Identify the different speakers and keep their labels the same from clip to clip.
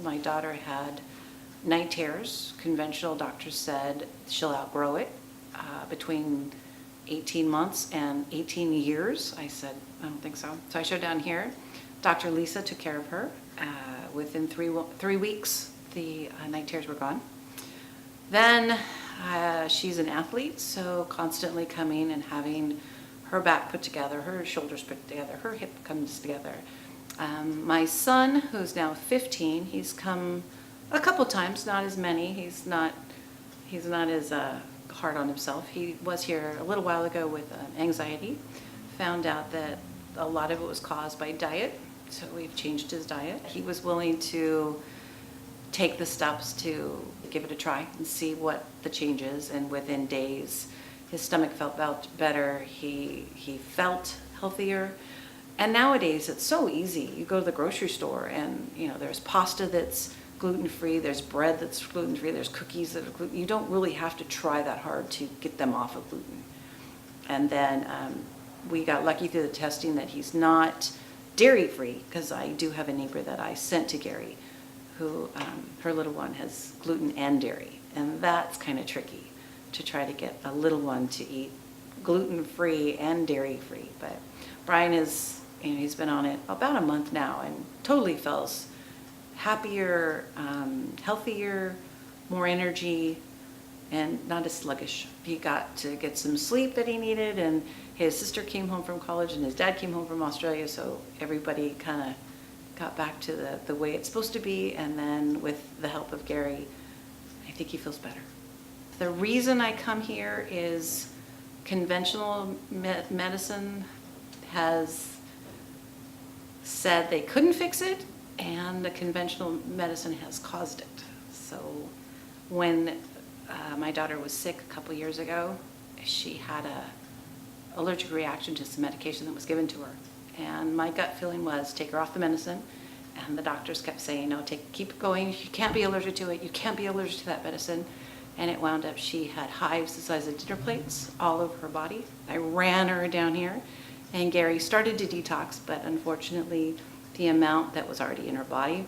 Speaker 1: my daughter had night terrors. Conventional doctors said she'll outgrow it between 18 months and 18 years. I said, I don't think so. So I showed down here. Dr. Lisa took care of her. Within 3 weeks, the night terrors were gone. Then she's an athlete, so constantly coming and having her back put together, her shoulders put together, her hip comes together. My son, who's now 15, he's come a couple times, not as many. He's not as hard on himself. He was here a little while ago with anxiety. Found out that a lot of it was caused by diet, so we've changed his diet. He was willing to take the steps to give it a try and see what the change is, and within days his stomach felt better, he felt healthier. And nowadays it's so easy. You go to the grocery store and there's pasta that's gluten-free, there's bread that's gluten-free, there's cookies that are gluten. You don't really have to try that hard to get them off of gluten. And then we got lucky through the testing that he's not dairy-free, because I do have a neighbor that I sent to Gary who her little one has gluten and dairy, and that's kind of tricky to try to get a little one to eat gluten-free and dairy-free. But Brian is, he's been on it about a month now and totally feels happier, healthier, more energy, and not as sluggish. He got to get some sleep that he needed, and his sister came home from college and his dad came home from Australia, so everybody kind of got back to the way it's supposed to be. And then with the help of Gary, I think he feels better. The reason I come here is conventional medicine has said they couldn't fix it, and the conventional medicine has caused it. So when my daughter was sick a couple years ago, she had an allergic reaction to some medication that was given to her. And my gut feeling was take her off the medicine. And the doctors kept saying, no, keep going. You can't be allergic to it. You can't be allergic to that medicine. And it wound up she had hives the size of dinner plates all over her body. I ran her down here, and Gary started to detox, but unfortunately the amount that was already in her body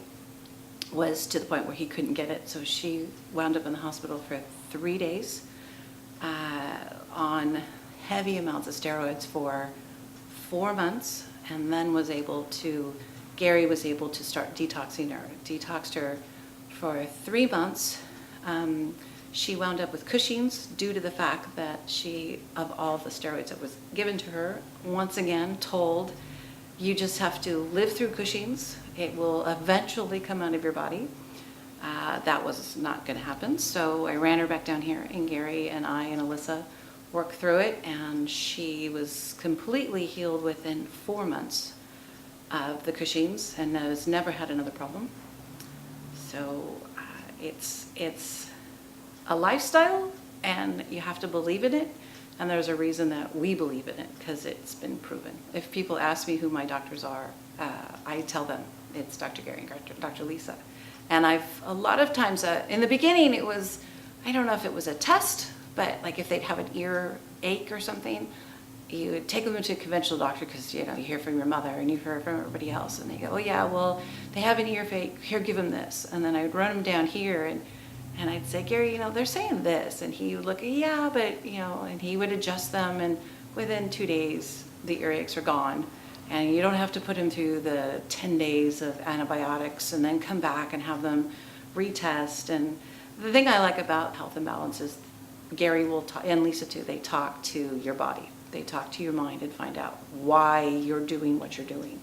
Speaker 1: was to the point where he couldn't get it. So she wound up in the hospital for 3 days on heavy amounts of steroids for 4 months, and then Gary was able to start detoxing her. Detoxed her for 3 months. She wound up with Cushing's due to the fact that she, of all the steroids that was given to her, once again told, you just have to live through Cushing's. It will eventually come out of your body. That was not going to happen. So I ran her back down here, and Gary and I and Alyssa worked through it, and she was completely healed within 4 months of the Cushing's and has never had another problem. So it's a lifestyle, and you have to believe in it. And there's a reason that we believe in it, because it's been proven. If people ask me who my doctors are, I tell them it's Dr. Gary and Dr. Lisa. And a lot of times, in the beginning, it was, I don't know if it was a test, but like if they'd have an ear ache or something, you would take them to a conventional doctor because you hear from your mother and you hear from everybody else, and they go, oh yeah, well, they have an ear ache, here, give them this. And then I would run them down here, and I'd say, Gary, they're saying this. And he would look, yeah, but, and he would adjust them. And within 2 days, the earaches are gone. And you don't have to put him through the 10 days of antibiotics and then come back and have them retest. And the thing I like about Health and Balance is Gary will talk, and Lisa too, they talk to your body. They talk to your mind and find out why you're doing what you're doing.